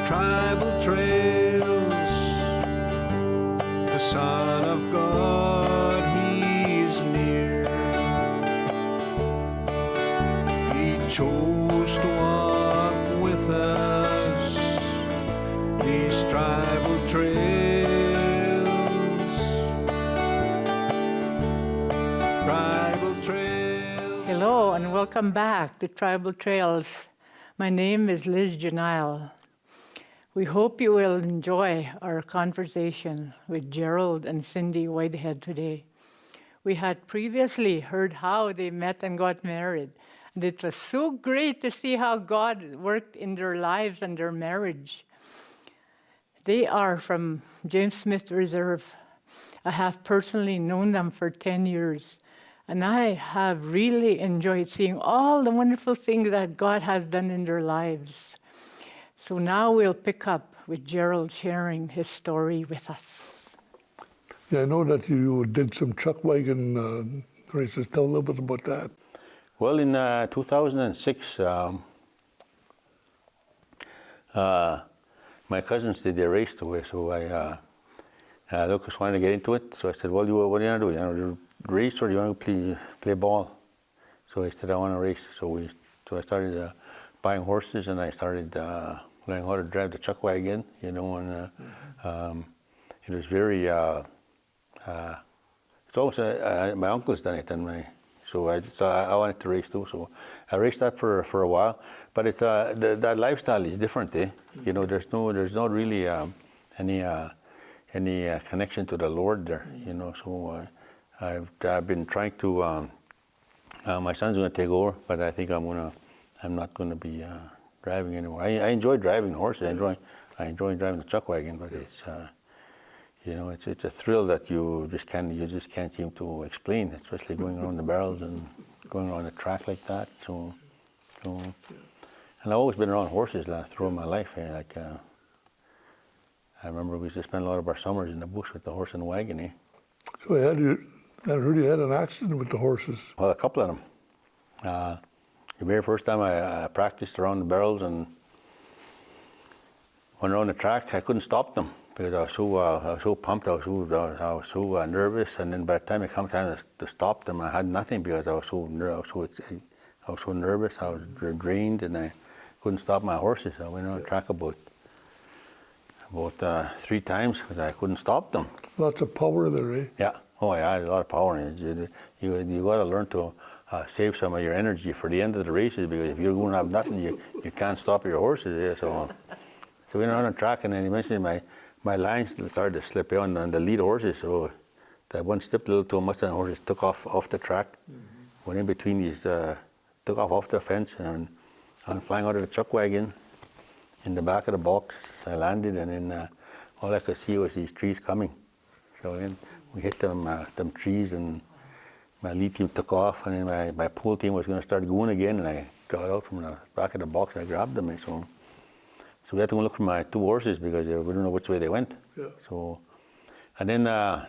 tribal trails. The Son of God, He's near. He chose to walk with us these tribal trails. Tribal trails. Hello and welcome back to Tribal Trails. My name is Liz Janile. We hope you will enjoy our conversation with Gerald and Cindy Whitehead today. We had previously heard how they met and got married, and it was so great to see how God worked in their lives and their marriage. They are from James Smith Reserve. I have personally known them for 10 years. And I have really enjoyed seeing all the wonderful things that God has done in their lives. So now we'll pick up with Gerald sharing his story with us. Yeah, I know that you did some chuck wagon races. Tell a little bit about that. Well, in 2006, my cousins did their race away, so Lucas wanted to get into it. So I said, well, what do you want to do? You want to race or do you want to play ball? So I said, I want to race. So I started buying horses, and I started learning how to drive the chuck wagon, you know, and it was very, it's also, my uncle's done it, and so I wanted to race too. So I raced that for a while, but it's that lifestyle is different, eh? You know, there's not really any connection to the Lord there, you know. So I've been trying to. My son's going to take over, but I think I'm not going to be driving anymore. I enjoy driving horses. I enjoy driving the chuck wagon, but it's you know, it's a thrill that you just can't seem to explain, especially going around the barrels and going around a track like that. So and I've always been around horses throughout my life. Like I remember we used to spend a lot of our summers in the bush with the horse and wagon. Eh? So I heard you had an accident with the horses. Well, a couple of them. The very first time I practiced around the barrels and went around the track, I couldn't stop them because I was so pumped, I was so nervous, and then by the time it came time to stop them, I had nothing because I was so nervous, I was drained, and I couldn't stop my horses. I went on the track about 3 times because I couldn't stop them. Lots of power there, eh? Yeah. Oh, yeah, a lot of power in it. You got to learn to save some of your energy for the end of the races, because if you're going to have nothing, you can't stop your horses. Yeah, so we went on the track, and then eventually my lines started to slip on the lead horses. So that one stepped a little too much, and the horses took off the track. Went in between these, took off the fence, and I'm flying out of the chuck wagon in the back of the box. I landed, and then all I could see was these trees coming. So then we hit them trees, and my lead team took off, and then my pole team was going to start going again, and I got out from the back of the box, and I grabbed them. So we had to go look for my 2 horses because we didn't know which way they went. Yeah. So, and then the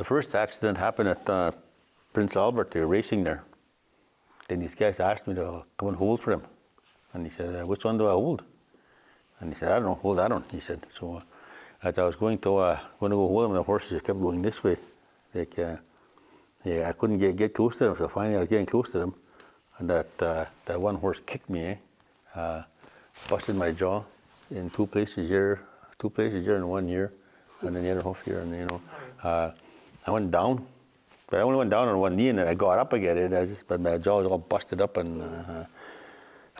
first accident happened at Prince Albert. They were racing there. Then these guys asked me to come and hold for him, and he said, which one do I hold? And he said, I don't know, hold that one, he said. So as I was going to go hold them, the horses kept going this way. Like, I couldn't get close to them, so finally I was getting close to them, and that one horse kicked me, busted my jaw in 2 places here in 1 year, and then the other half here, and you know, I went down, but I only went down on one knee, and then I got up again, but my jaw was all busted up, and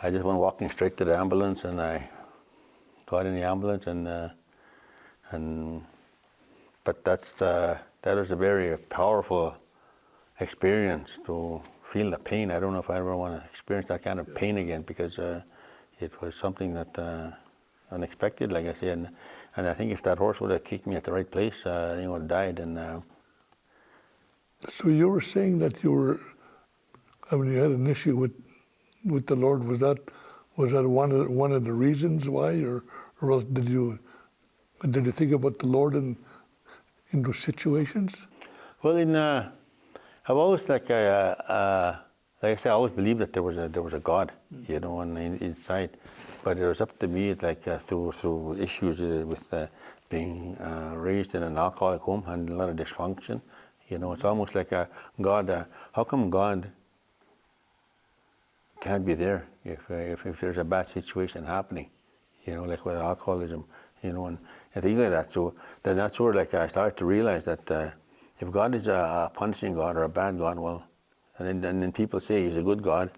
I just went walking straight to the ambulance, and I got in the ambulance, but that was a very powerful experience to feel the pain. I don't know if I ever want to experience that kind of pain again, because it was something that unexpected, like I said, and I think if that horse would have kicked me at the right place, he would have died. And so you were saying that you had an issue with the Lord. Was that one of the reasons why, or else did you think about the Lord in those situations? Well, I've always like I said, I always believed that there was a God, you know, inside. But it was up to me, like through issues with being raised in an alcoholic home and a lot of dysfunction. You know, it's almost like God. How come God can't be there if there's a bad situation happening? You know, like with alcoholism. You know, and things like that. So then that's where like I started to realize that if God is a punishing God or a bad God, well, and then people say He's a good God,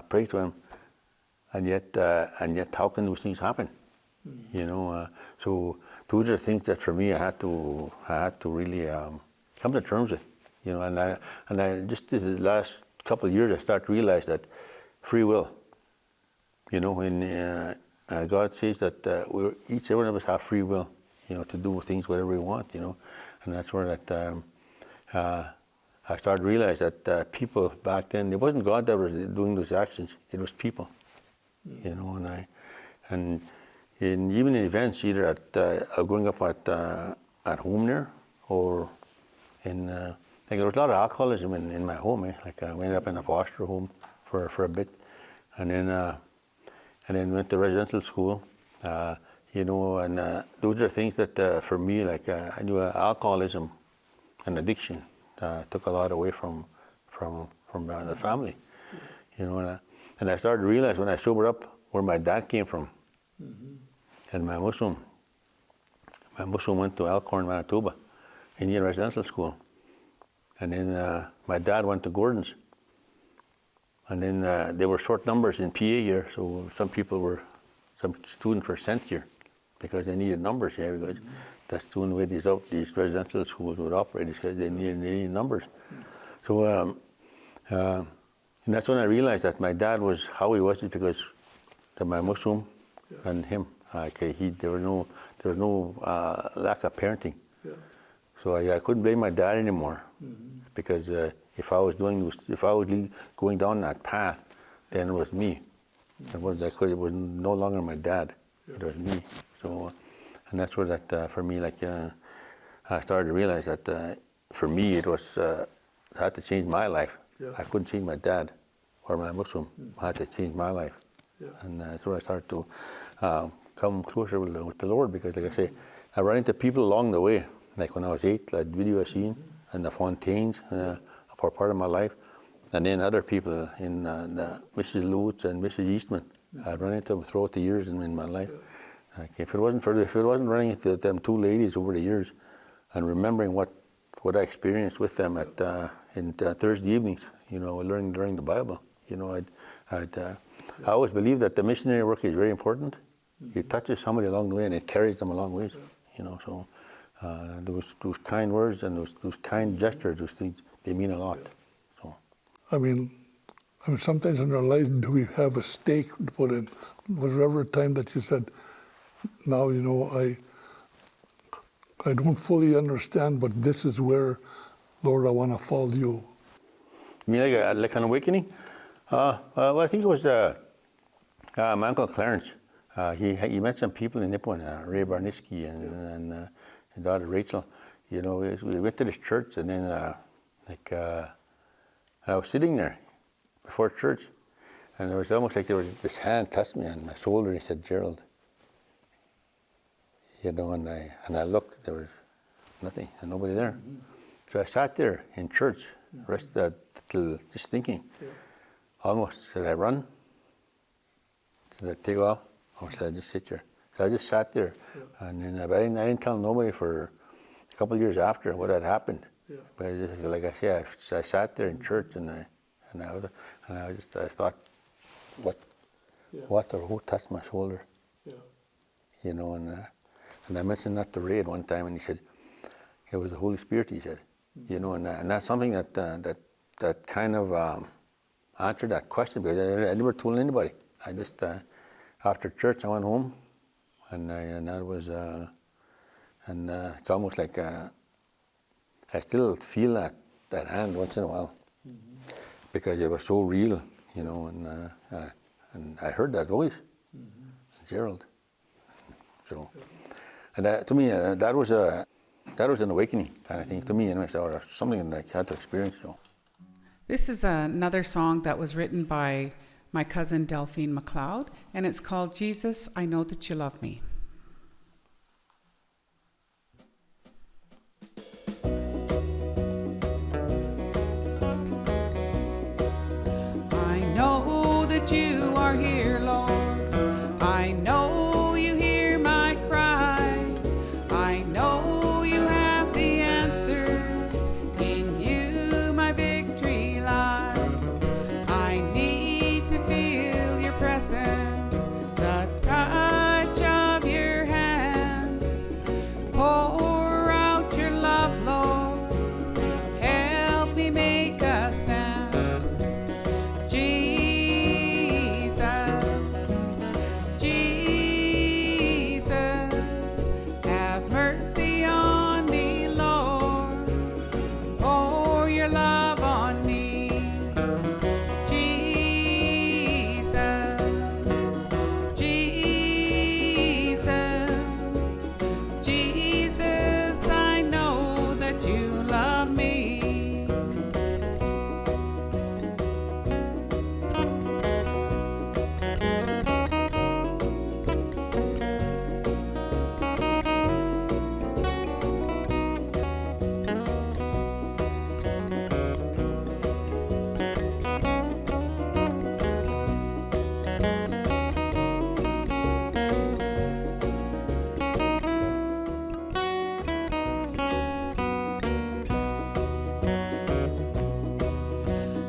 pray to Him, and yet how can those things happen? You know, so those are the things that for me I had to really come to terms with. You know, and I just this last couple of years I started to realize that free will. You know, when God says that each one of us have free will, you know, to do things whatever we want, you know, and that's where that I started to realize that people back then, it wasn't God that was doing those actions; it was people, you know, and even in events, either at growing up at home there or in like there was a lot of alcoholism in my home. Like I ended up in a foster home for a bit, and then went to residential school, you know, and those are things that for me, like I knew alcoholism and addiction took a lot away from the family, you know, and I started to realize when I sobered up where my dad came from, and my Muslim went to Elkhorn, Manitoba, Indian residential school, and then my dad went to Gordon's. And then there were short numbers in PA here, so some students were sent here because they needed numbers here, because that's the only way these residential schools would operate, is because they needed numbers. So and that's when I realized that my dad was how he was, because my Muslim and him, there was no lack of parenting. Yeah. So I couldn't blame my dad anymore, because if I was going down that path, then it was me. It was no longer my dad. It was me. So, and that's where that for me, like I started to realize that for me it was I had to change my life. Yeah. I couldn't change my dad or my Muslim. I had to change my life, Yeah. and that's where I started to come closer with the Lord, because, like I say, I ran into people along the way. Like when I was 8, that video I seen, and the Fontaines for part of my life, and then other people in Mrs. Lutz and Mrs. Eastman. I'd run into them throughout the years in my life. Like if it wasn't running into them two ladies over the years, and remembering what I experienced with them in Thursday evenings, you know, learning the Bible, you know, I always believe that the missionary work is very important. It touches somebody along the way, and it carries them a long ways, you know. So those kind words and those kind gestures, those things, they mean a lot. So I mean, sometimes in our life, do we have a stake to put in? Was there ever a time that you said, now, you know, I don't fully understand, but this is where, Lord, I want to follow you? You mean like an awakening? Well, I think it was my Uncle Clarence. He met some people in Nipawin, Ray Barniski and his daughter Rachel. You know, we went to this church, and then I was sitting there before church, and it was almost like this hand touched me on my shoulder. He said, "Gerald." You know, and I looked. There was nothing, and nobody there. So I sat there in church, till just thinking. Almost, should I run? Should I take off? Or should I just sit there? So I just sat there, and then I didn't tell nobody for a couple of years after what had happened. Yeah. But I just, like I said, I sat there in church, and I thought, what or who touched my shoulder? Yeah. You know, and I mentioned that to Ray at one time, and he said it was the Holy Spirit. He said, you know, and that's something that kind of answered that question, because I never told anybody. I just after church I went home, and that was and it's almost like I still feel that hand once in a while, because it was so real, you know, and I heard that voice, Gerald. So, and to me that was an awakening kind of thing to me, anyway, or something that I had to experience. So. This is another song that was written by my cousin Delphine McLeod, and it's called Jesus, I Know That You Love Me. I know that you are here, Lord. I know you hear my cry. I know you have the answers. In you my victory lies. I need to feel your presence, the touch of your hand. Pour out your love, Lord. Help me make a stand. Jesus, Jesus, have mercy on me, Lord. Pour your love on me. Jesus, Jesus, Jesus, I know that you love me.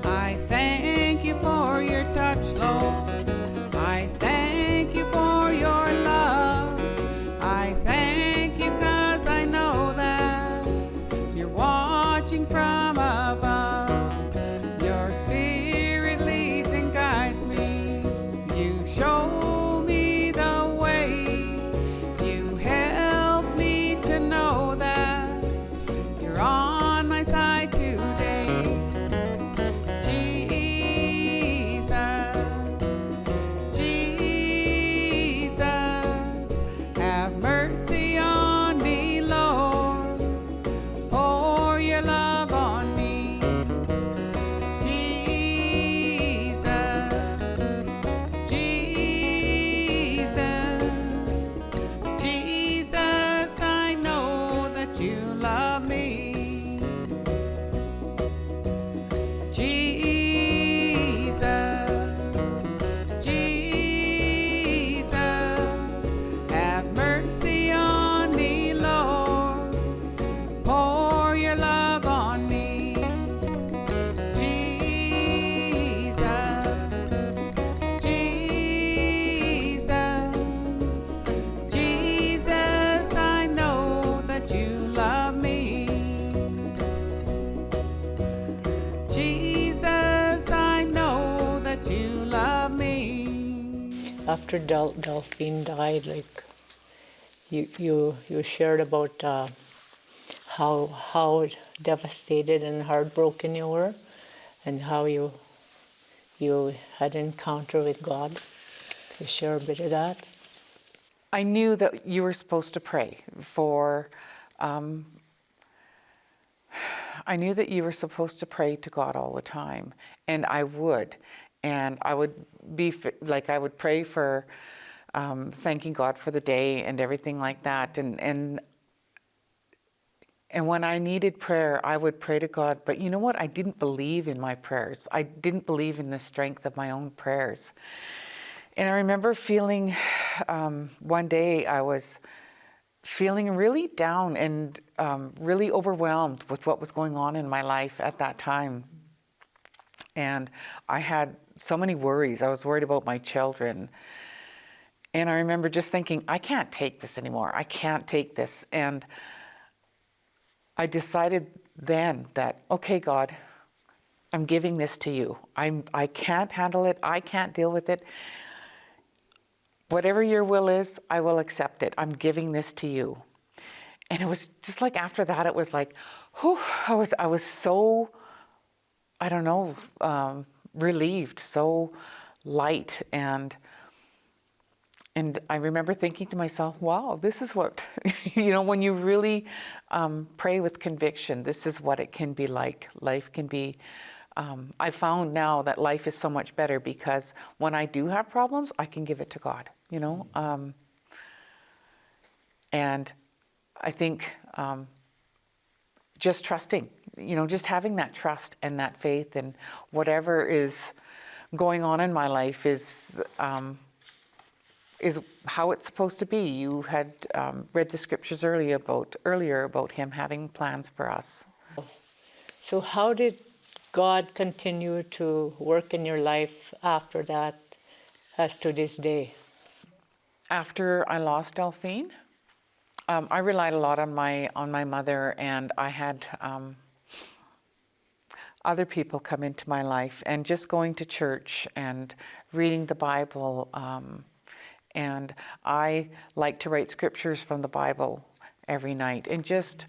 I thank you for your touch, Lord. I thank you for your love. I thank you 'cause I know that you're watching from above. Your spirit leads and guides me. You show me the way. You help me to know that you're on my side today. Jesus, Jesus, have mercy on me, Lord. Pour your love on me. Jesus, Jesus, Jesus, I know that you love me. Jesus, Jesus, have mercy on me, Lord. Pour your love on me. Jesus, Jesus, Jesus, I know that you love me. Jesus, I know that you love me. After Delphine died, like you shared about how devastated and heartbroken you were, and how you had an encounter with God. To share a bit of that. I knew that you were supposed to pray for, I knew that you were supposed to pray to God all the time, and I would. And I would be, like, I would pray for thanking God for the day and everything like that. And when I needed prayer, I would pray to God. But you know what? I didn't believe in my prayers. I didn't believe in the strength of my own prayers. And I remember feeling, one day I was feeling really down and really overwhelmed with what was going on in my life at that time. And I had so many worries. I was worried about my children. And I remember just thinking, I can't take this anymore. I can't take this. And I decided then that, okay, God, I'm giving this to you. I can't handle it. I can't deal with it. Whatever your will is, I will accept it. I'm giving this to you. And it was just like after that, it was like, whew, I was so, I don't know, relieved, so light. And I remember thinking to myself, wow, this is what, when you really pray with conviction, this is what it can be like. Life can be I found now that life is so much better because when I do have problems, I can give it to God, you know. And I think just trusting, you know, just having that trust and that faith in whatever is going on in my life is how it's supposed to be. You had read the scriptures earlier about Him having plans for us. So how did God continue to work in your life after that, as to this day? After I lost Delphine, I relied a lot on my mother, and I had other people come into my life, and just going to church and reading the Bible. And I like to write scriptures from the Bible every night, and just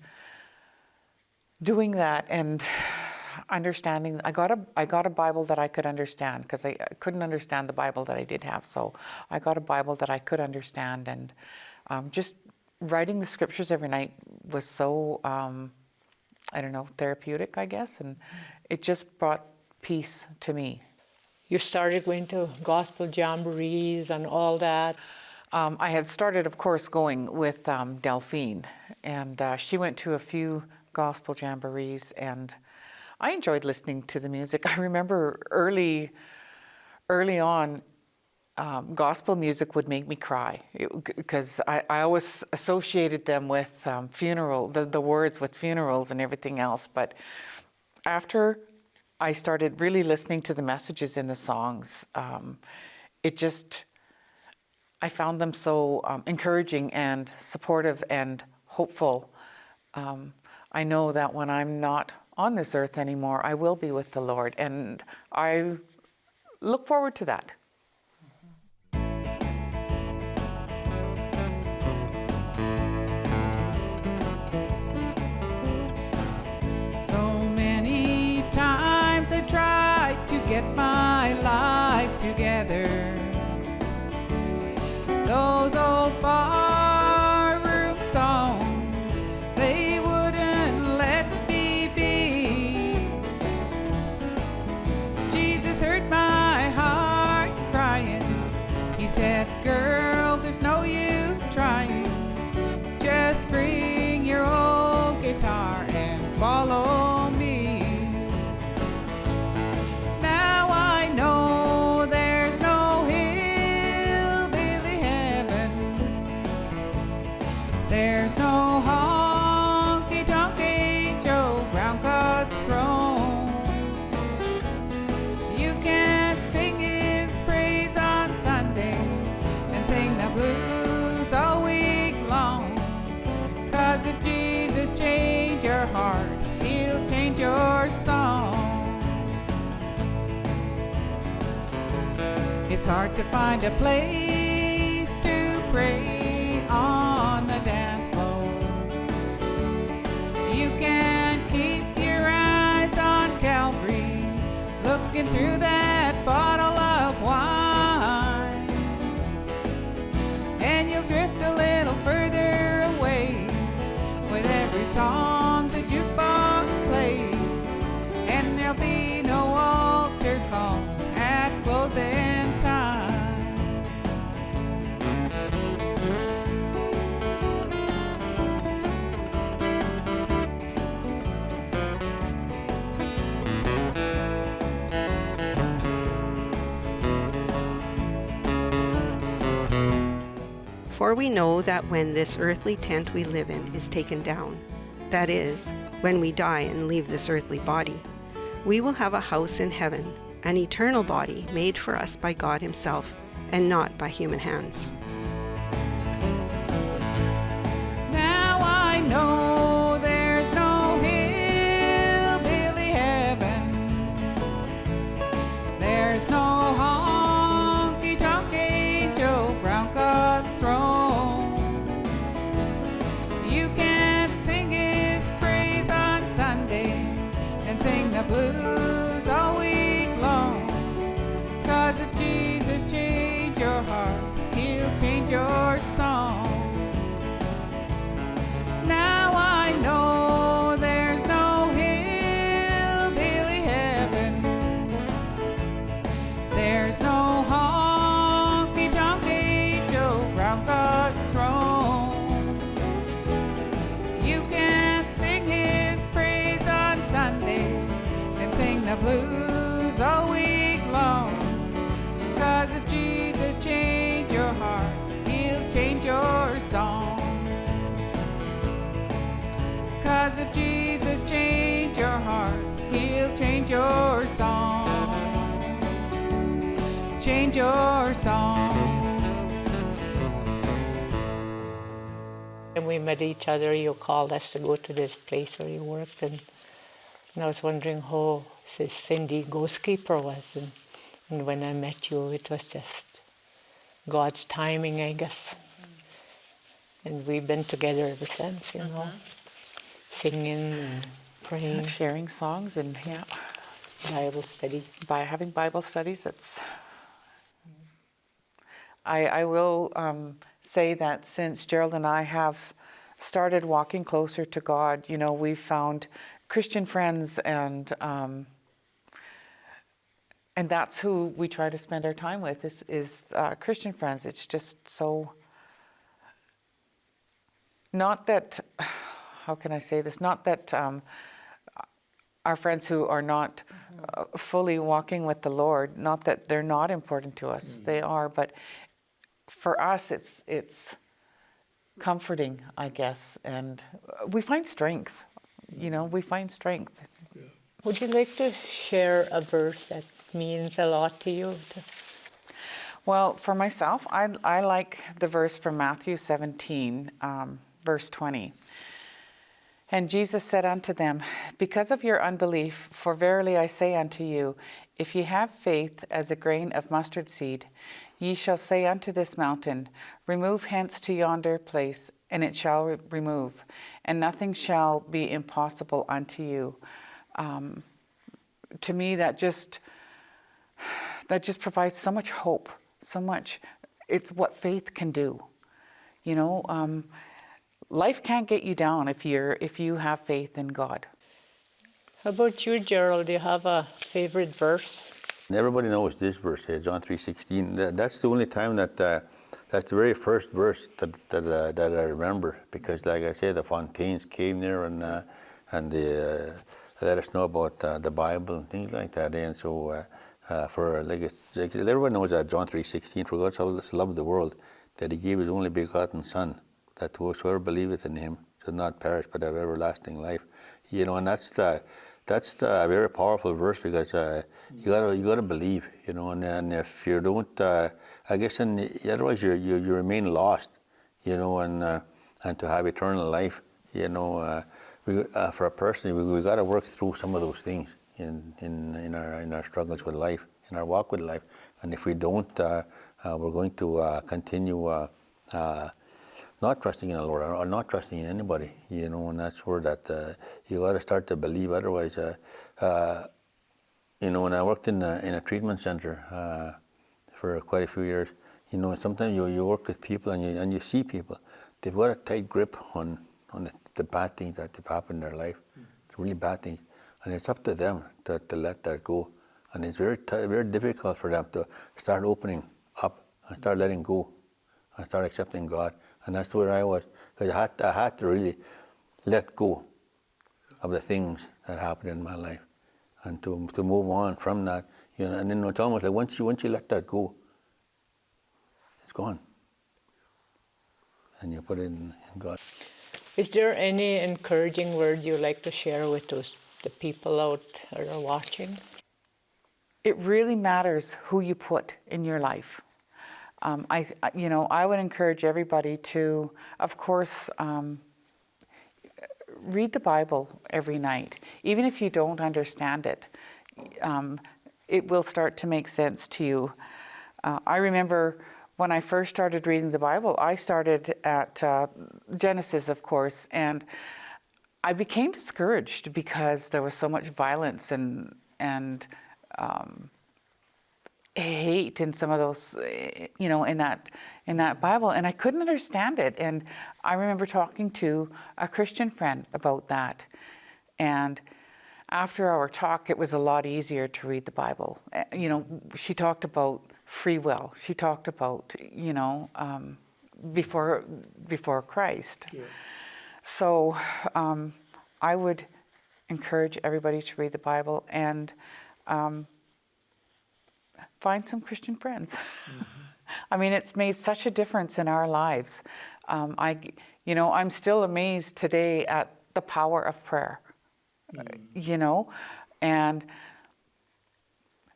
doing that and understanding. I got a Bible that I could understand, because I couldn't understand the Bible that I did have. So I got a Bible that I could understand, and just writing the scriptures every night was so, I don't know, therapeutic, I guess, and it just brought peace to me. You started going to gospel jamborees and all that. I had started, of course, going with Delphine, and she went to a few gospel jamborees, and I enjoyed listening to the music. I remember early on, gospel music would make me cry, because I always associated them with the words with funerals and everything else. But after I started really listening to the messages in the songs, I found them so encouraging and supportive and hopeful. I know that when I'm not on this earth anymore, I will be with the Lord, and I look forward to that. So many times I tried to get my life together. Those old barroom songs, they wouldn't let me be. Jesus heard my heart crying. He said, girl, there's no use trying. Just bring your old guitar and follow me. Now I know there's no hillbilly heaven. There's no honky-tonky Joe Brown God's throne. You can't sing His praise on Sunday and sing the blues all week long. 'Cause if Jesus changed your heart, He'll change your song. It's hard to find a place to pray on the dance floor. You can keep your eyes on Calvary, looking through that bottle of wine, and you'll drift a little further away with every song the jukebox plays, and there'll be no altar call at closing time. For we know that when this earthly tent we live in is taken down, that is, when we die and leave this earthly body, we will have a house in heaven, an eternal body made for us by God Himself, and not by human hands. Now I know there's no hillbilly heaven. There's no honky-tonky Joe Brown God's throne. You can't sing His praise on Sunday and sing the blues all week long. 'Cause if Jesus changed your heart, He'll change blues all week long. 'Cause if Jesus changed your heart, he'll change your song. 'Cause if Jesus changed your heart, he'll change your song. Change your song. And we met each other, you called us to go to this place where you worked, and I was wondering who this Cindy Ghostkeeper was. And when I met you, it was just God's timing, I guess. And we've been together ever since, you know, singing and praying, Sharing songs and yeah, Bible studies. by having Bible studies. It's. I will say that since Gerald and I have started walking closer to God, you know, we've found Christian friends, and that's who we try to spend our time with is Christian friends. It's just so. Not that, how can I say this? Not that our friends who are not fully walking with the Lord, not that they're not important to us, they are, but for us it's comforting, I guess, and we find strength, you know, we find strength. Would you like to share a verse that means a lot to you? Well, for myself, I like the verse from Matthew 17, verse 20. And Jesus said unto them, because of your unbelief, for verily I say unto you, if ye have faith as a grain of mustard seed, ye shall say unto this mountain, remove hence to yonder place, and it shall remove, and nothing shall be impossible unto you. To me, that just provides so much hope, so much. It's what faith can do, you know. Life can't get you down if you have faith in God. How about you, Gerald? Do you have a favorite verse? Everybody knows this verse, John 3:16. That's the only time that that's the very first verse that I remember, because, like I said, the Fontaines came there and they let us know about the Bible and things like that. And so, everyone knows that John 3:16. For God so loved the world that He gave His only begotten Son, that whosoever believeth in Him should not perish but have everlasting life. You know, and that's a very powerful verse, because you gotta believe, you know, and if you don't, I guess, otherwise you remain lost, you know, and to have eternal life, you know, for a person, we gotta work through some of those things in our struggles with life, in our walk with life, and if we don't, we're going to continue not trusting in the Lord, or not trusting in anybody, you know, and that's where that you got to start to believe. Otherwise, you know, when I worked in a treatment center for quite a few years, you know, sometimes you work with people and you see people, they've got a tight grip on the bad things that have happened in their life, really bad things, and it's up to them to let that go, and it's very difficult for them to start opening up and start letting go and start accepting God. And that's where I was, because I had to really let go of the things that happened in my life, and to move on from that, you know. And then it's almost like once you let that go, it's gone, and you put it in God. Is there any encouraging word you like to share with the people out that are watching? It really matters who you put in your life. I would encourage everybody to, of course, read the Bible every night. Even if you don't understand it, it will start to make sense to you. I remember when I first started reading the Bible, I started at Genesis, of course, and I became discouraged because there was so much violence and hate in some of those, you know, in that Bible, and I couldn't understand it. And I remember talking to a Christian friend about that, and after our talk, it was a lot easier to read the Bible. You know, she talked about free will. She talked about, you know, before Christ. Yeah. So I would encourage everybody to read the Bible, and find some Christian friends. I mean, it's made such a difference in our lives. I'm still amazed today at the power of prayer, and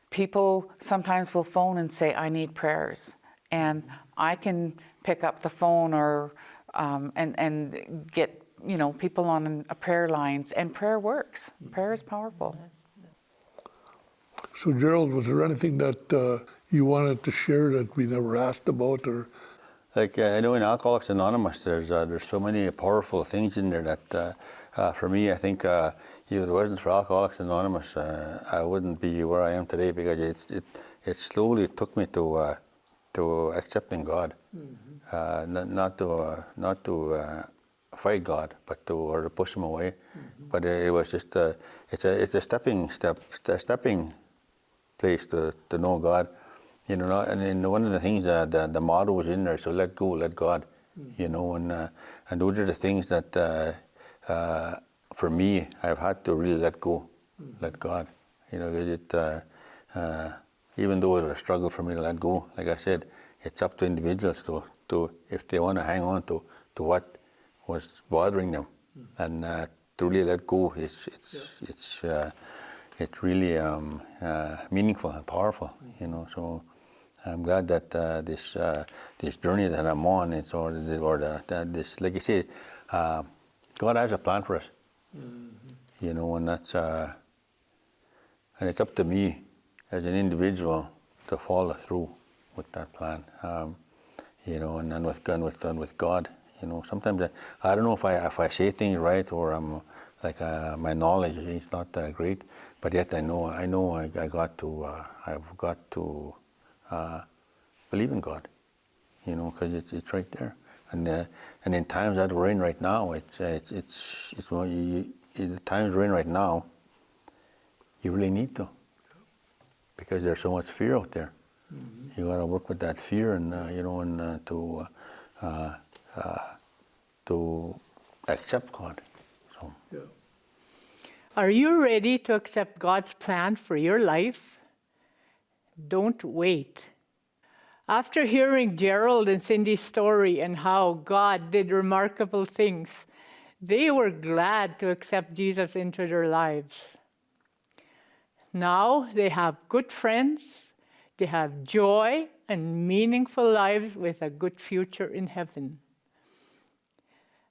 people sometimes will phone and say, I need prayers. And I can pick up the phone or and get, people on a prayer lines, and prayer works. Prayer is powerful. So Gerald, was there anything that you wanted to share that we never asked about, or? Like I know in Alcoholics Anonymous, there's so many powerful things in there that for me, I think if it wasn't for Alcoholics Anonymous, I wouldn't be where I am today, because it slowly took me to accepting God, not to fight God, but to push Him away. But it was just it's a stepping place to know God. And one of the things the motto was in there, so let go, let God, and those are the things that for me I've had to really let go, let God, even though it was a struggle for me to let go. Like I said, it's up to individuals to if they want to hang on to what was bothering them, and to really let go. It's really meaningful and powerful, So I'm glad that this journey that I'm on, this, like you say, God has a plan for us, and that's and it's up to me as an individual to follow through with that plan, and then with God, Sometimes I don't know if I say things right, or I'm like my knowledge is not that great, but yet I know I've got to believe in God, because it's right there, and in times that we're in right now, it's the times we're in right now, you really need to, because there's so much fear out there. You got to work with that fear, and to accept God. So. Yeah. Are you ready to accept God's plan for your life? Don't wait. After hearing Gerald and Cindy's story and how God did remarkable things, they were glad to accept Jesus into their lives. Now they have good friends, they have joy and meaningful lives with a good future in heaven.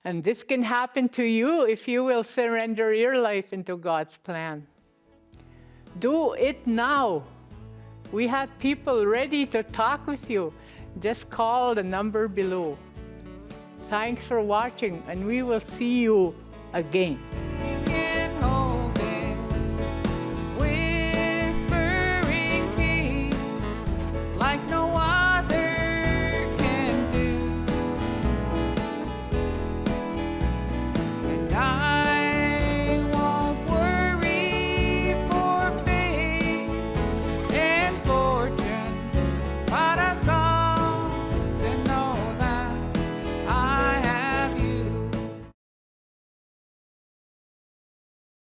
And this can happen to you if you will surrender your life into God's plan. Do it now. We have people ready to talk with you. Just call the number below. Thanks for watching, and we will see you again.